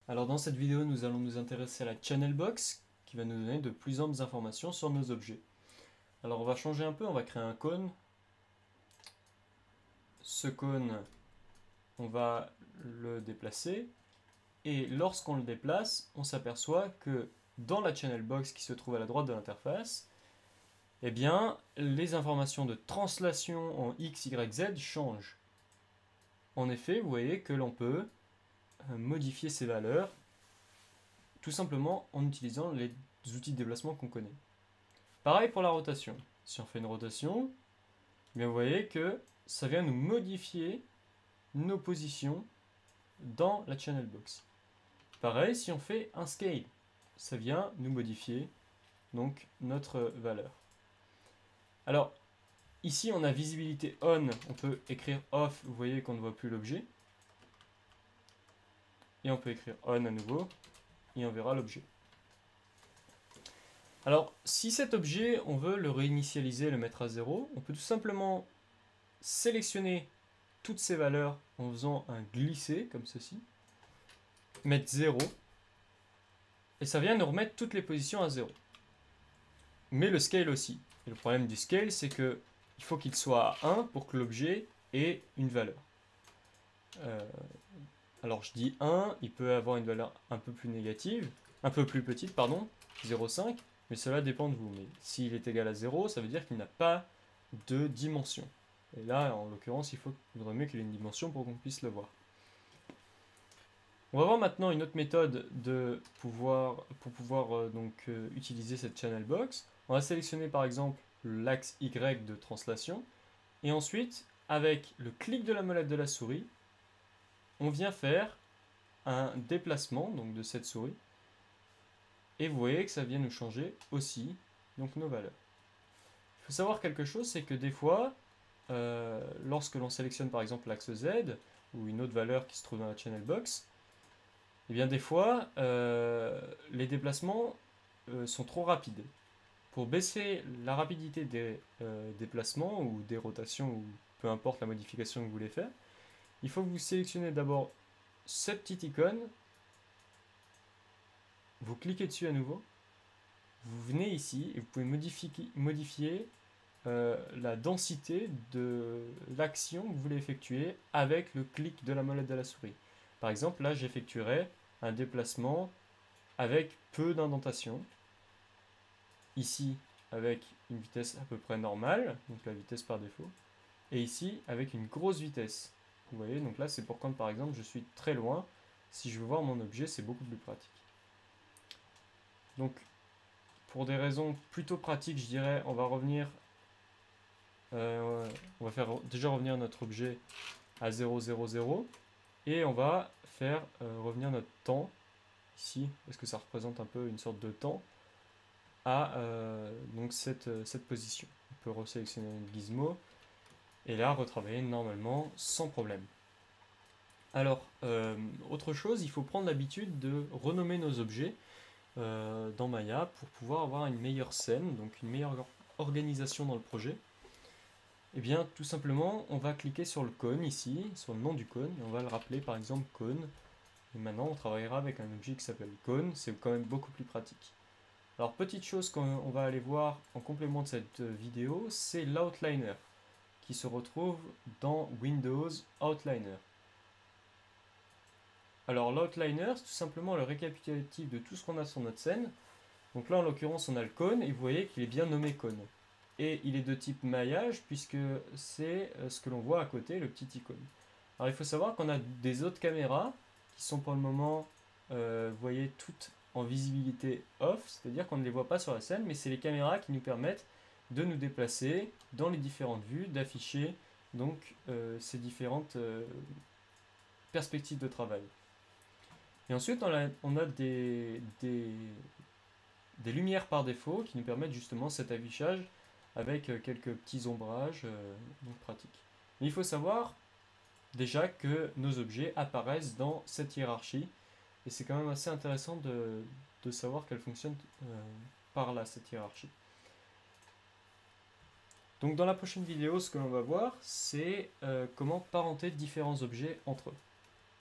Alors dans cette vidéo, nous allons nous intéresser à la channel box qui va nous donner de plus amples informations sur nos objets. Alors on va changer un peu, on va créer un cône. Ce cône, on va le déplacer et lorsqu'on le déplace, on s'aperçoit que dans la channel box qui se trouve à la droite de l'interface, eh bien, les informations de translation en X, Y, Z changent. En effet, vous voyez que l'on peut modifier ces valeurs tout simplement en utilisant les outils de déplacement qu'on connaît. Pareil pour la rotation. Si on fait une rotation, eh bien vous voyez que ça vient nous modifier nos positions dans la channel box. Pareil si on fait un scale, ça vient nous modifier donc notre valeur. Alors ici on a visibilité on, on peut écrire off, vous voyez qu'on ne voit plus l'objet. Et on peut écrire on à nouveau et on verra l'objet. Alors, si cet objet, on veut le réinitialiser, le mettre à 0, on peut tout simplement sélectionner toutes ces valeurs en faisant un glisser, comme ceci, mettre 0, et ça vient nous remettre toutes les positions à 0. Mais le scale aussi. Et le problème du scale, c'est que il faut qu'il soit à 1 pour que l'objet ait une valeur. Alors je dis 1, il peut avoir une valeur un peu plus négative, un peu plus petite, pardon, 0,5, mais cela dépend de vous. Mais s'il est égal à 0, ça veut dire qu'il n'a pas de dimension. Et là, en l'occurrence, il vaudrait mieux qu'il ait une dimension pour qu'on puisse le voir. On va voir maintenant une autre méthode pour pouvoir utiliser cette channel box. On va sélectionner par exemple l'axe Y de translation. Et ensuite, avec le clic de la molette de la souris, on vient faire un déplacement donc de cette souris. Et vous voyez que ça vient nous changer aussi donc nos valeurs. Il faut savoir quelque chose, c'est que des fois, lorsque l'on sélectionne par exemple l'axe Z ou une autre valeur qui se trouve dans la channel box, et bien des fois, les déplacements sont trop rapides. Pour baisser la rapidité des déplacements ou des rotations ou peu importe la modification que vous voulez faire, il faut que vous sélectionnez d'abord cette petite icône, vous cliquez dessus à nouveau, vous venez ici et vous pouvez modifier la densité de l'action que vous voulez effectuer avec le clic de la molette de la souris. Par exemple, là, j'effectuerai un déplacement avec peu d'indentation. Ici, avec une vitesse à peu près normale, donc la vitesse par défaut. Et ici, avec une grosse vitesse. Vous voyez, donc là, c'est pour quand, par exemple, je suis très loin. Si je veux voir mon objet, c'est beaucoup plus pratique. Donc, pour des raisons plutôt pratiques, je dirais, on va faire déjà revenir notre objet à 0, 0, 0. Et on va faire revenir notre temps, ici, parce que ça représente un peu une sorte de temps, à donc cette position. On peut resélectionner une gizmo, et là, retravailler normalement sans problème. Alors, autre chose, il faut prendre l'habitude de renommer nos objets dans Maya pour pouvoir avoir une meilleure scène, donc une meilleure organisation dans le projet. Et bien, tout simplement, on va cliquer sur le cône ici, sur le nom du cône, et on va le rappeler par exemple cône. Et maintenant, on travaillera avec un objet qui s'appelle cône, c'est quand même beaucoup plus pratique. Alors, petite chose qu'on va aller voir en complément de cette vidéo, c'est l'outliner, qui se retrouve dans Windows Outliner. Alors, l'outliner, c'est tout simplement le récapitulatif de tout ce qu'on a sur notre scène. Donc là, en l'occurrence, on a le cône, et vous voyez qu'il est bien nommé cône. Et il est de type maillage, puisque c'est ce que l'on voit à côté, le petit icône. Alors il faut savoir qu'on a des autres caméras qui sont pour le moment, vous voyez, toutes en visibilité off, c'est-à-dire qu'on ne les voit pas sur la scène, mais c'est les caméras qui nous permettent de nous déplacer dans les différentes vues, d'afficher donc ces différentes perspectives de travail. Et ensuite, on a des lumières par défaut qui nous permettent justement cet affichage avec quelques petits ombrages donc pratiques. Mais il faut savoir déjà que nos objets apparaissent dans cette hiérarchie et c'est quand même assez intéressant de savoir qu'elle fonctionne par là, cette hiérarchie. Donc dans la prochaine vidéo, ce que l'on va voir, c'est comment parenter différents objets entre eux.